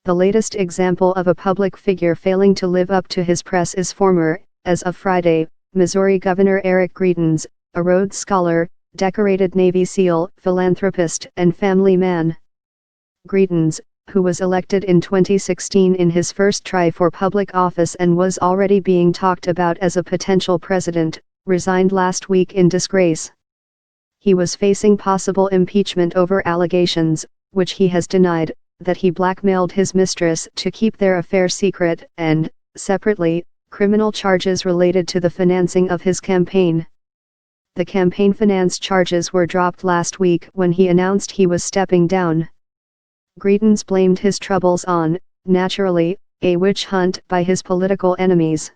The latest example of a public figure failing to live up to his press is former, as of Friday, Missouri Governor Eric Greitens, a Rhodes Scholar, decorated Navy SEAL, philanthropist and family man. Greitens, who was elected in 2016 in his first try for public office and was already being talked about as a potential president, resigned last week in disgrace. He was facing possible impeachment over allegations, which he has denied, that he blackmailed his mistress to keep their affair secret, and, separately, criminal charges related to the financing of his campaign. The campaign finance charges were dropped last week when he announced he was stepping down. Greitens blamed his troubles on, naturally, a witch hunt by his political enemies.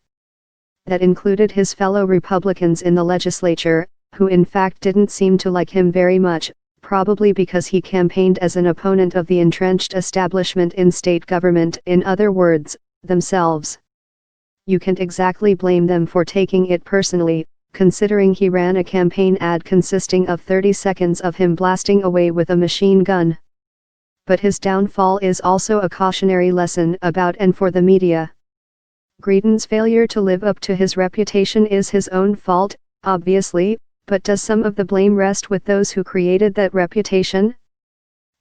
That included his fellow Republicans in the legislature, who in fact didn't seem to like him very much, probably because he campaigned as an opponent of the entrenched establishment in state government, in other words, themselves. You can't exactly blame them for taking it personally, considering he ran a campaign ad consisting of 30 seconds of him blasting away with a machine gun. But his downfall is also a cautionary lesson about and for the media. Greitens' failure to live up to his reputation is his own fault, obviously, but does some of the blame rest with those who created that reputation?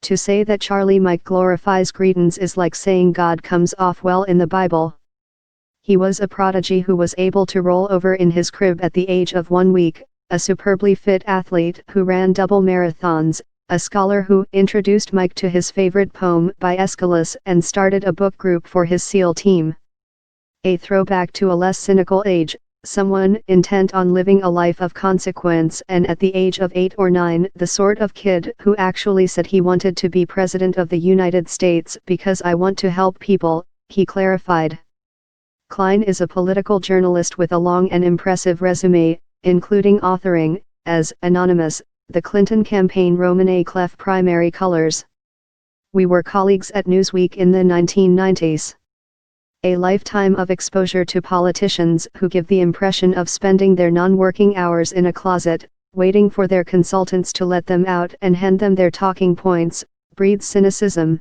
To say that Charlie Mike glorifies Greitens is like saying God comes off well in the Bible. He was a prodigy who was able to roll over in his crib at the age of 1 week, a superbly fit athlete who ran double marathons, a scholar who introduced Mike to his favorite poem by Aeschylus and started a book group for his SEAL team. A throwback to a less cynical age, someone intent on living a life of consequence, and at the age of 8 or 9 the sort of kid who actually said he wanted to be President of the United States because I want to help people, he clarified. Klein is a political journalist with a long and impressive resume, including authoring, as anonymous, the Clinton campaign Roman Clef primary colors. We were colleagues at Newsweek in the 1990s. A lifetime of exposure to politicians who give the impression of spending their non-working hours in a closet, waiting for their consultants to let them out and hand them their talking points, breeds cynicism.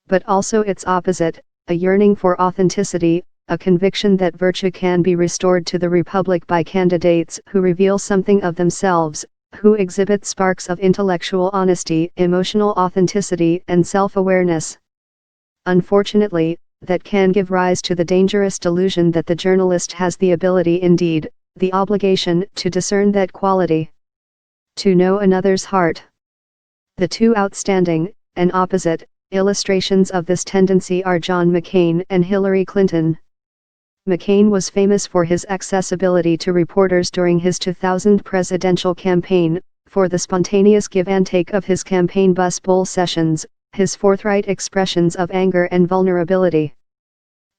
But also its opposite, a yearning for authenticity, a conviction that virtue can be restored to the republic by candidates who reveal something of themselves, who exhibit sparks of intellectual honesty, emotional authenticity and self-awareness. Unfortunately, that can give rise to the dangerous delusion that the journalist has the ability, indeed, the obligation, to discern that quality. To know another's heart. The two outstanding, and opposite, illustrations of this tendency are John McCain and Hillary Clinton. McCain was famous for his accessibility to reporters during his 2000 presidential campaign, for the spontaneous give and take of his campaign bus bowl sessions, his forthright expressions of anger and vulnerability.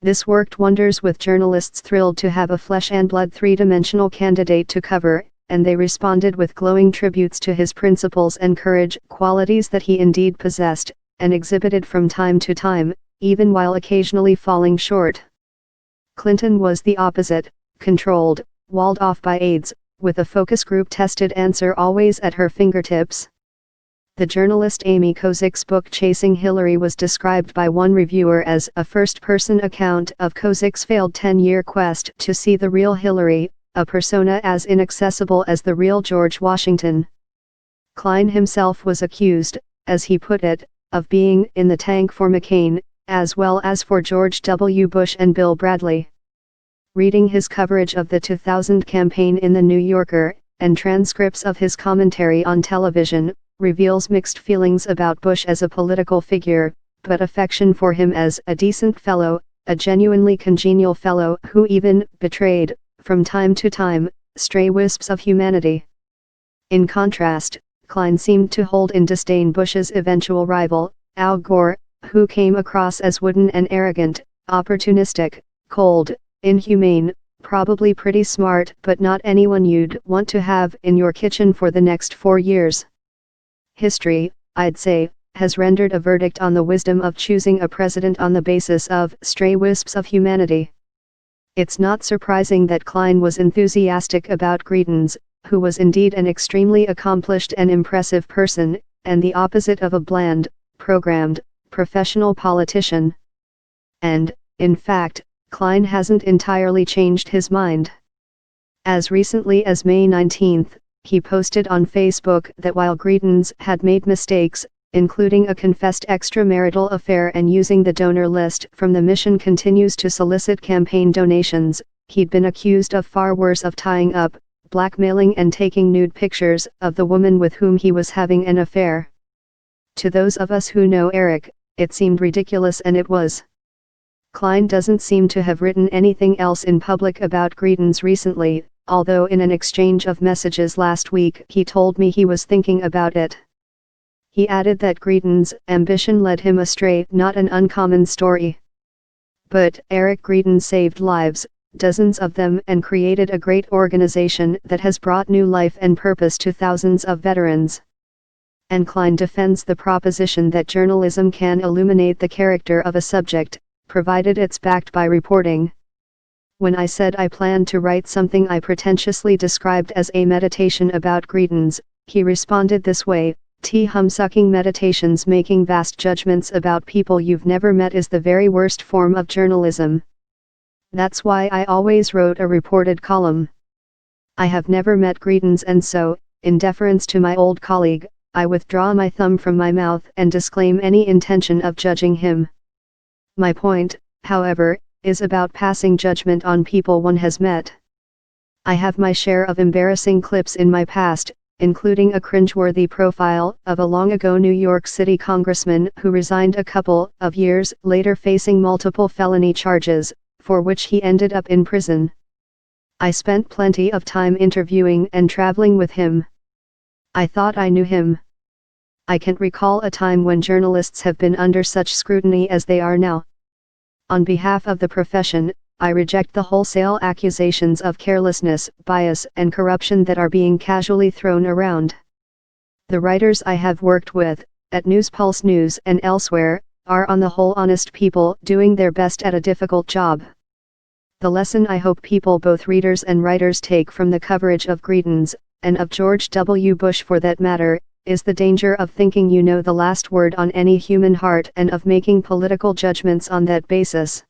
This worked wonders with journalists thrilled to have a flesh and blood three-dimensional candidate to cover, and they responded with glowing tributes to his principles and courage, qualities that he indeed possessed, and exhibited from time to time, even while occasionally falling short. Clinton was the opposite, controlled, walled off by aides, with a focus group tested answer always at her fingertips. The journalist Amy Kozik's book Chasing Hillary was described by one reviewer as a first-person account of Kozik's failed 10-year quest to see the real Hillary, a persona as inaccessible as the real George Washington. Klein himself was accused, as he put it, of being in the tank for McCain, as well as for George W. Bush and Bill Bradley. Reading his coverage of the 2000 campaign in The New Yorker, and transcripts of his commentary on television, reveals mixed feelings about Bush as a political figure, but affection for him as a decent fellow, a genuinely congenial fellow who even betrayed, from time to time, stray wisps of humanity. In contrast, Klein seemed to hold in disdain Bush's eventual rival, Al Gore, who came across as wooden and arrogant, opportunistic, cold, inhumane, probably pretty smart but not anyone you'd want to have in your kitchen for the next 4 years. History, I'd say, has rendered a verdict on the wisdom of choosing a president on the basis of stray wisps of humanity. It's not surprising that Klein was enthusiastic about Greitens, who was indeed an extremely accomplished and impressive person, and the opposite of a bland, programmed, professional politician. And, in fact, Klein hasn't entirely changed his mind. As recently as May 19, he posted on Facebook that while Greitens had made mistakes, including a confessed extramarital affair and using the donor list from the mission continues to solicit campaign donations, he'd been accused of far worse, of tying up, blackmailing and taking nude pictures of the woman with whom he was having an affair. To those of us who know Eric, it seemed ridiculous, and it was. Klein doesn't seem to have written anything else in public about Greitens recently, although in an exchange of messages last week he told me he was thinking about it. He added that Greitens' ambition led him astray, not an uncommon story. But Eric Greitens saved lives, dozens of them, and created a great organization that has brought new life and purpose to thousands of veterans. And Klein defends the proposition that journalism can illuminate the character of a subject, provided it's backed by reporting. When I said I planned to write something I pretentiously described as a meditation about Greitens, he responded this way: "Hum-sucking meditations making vast judgments about people you've never met is the very worst form of journalism. That's why I always wrote a reported column. I have never met Greitens, and so, in deference to my old colleague, I withdraw my thumb from my mouth and disclaim any intention of judging him. My point, however, is about passing judgment on people one has met. I have my share of embarrassing clips in my past, including a cringeworthy profile of a long-ago New York City congressman who resigned a couple of years later facing multiple felony charges, for which he ended up in prison. I spent plenty of time interviewing and traveling with him. I thought I knew him. I can't recall a time when journalists have been under such scrutiny as they are now. On behalf of the profession, I reject the wholesale accusations of carelessness, bias, and corruption that are being casually thrown around. The writers I have worked with, at News Pulse News and elsewhere, are on the whole honest people doing their best at a difficult job. The lesson I hope people, both readers and writers, take from the coverage of Greitens, and of George W. Bush for that matter, is the danger of thinking you know the last word on any human heart and of making political judgments on that basis.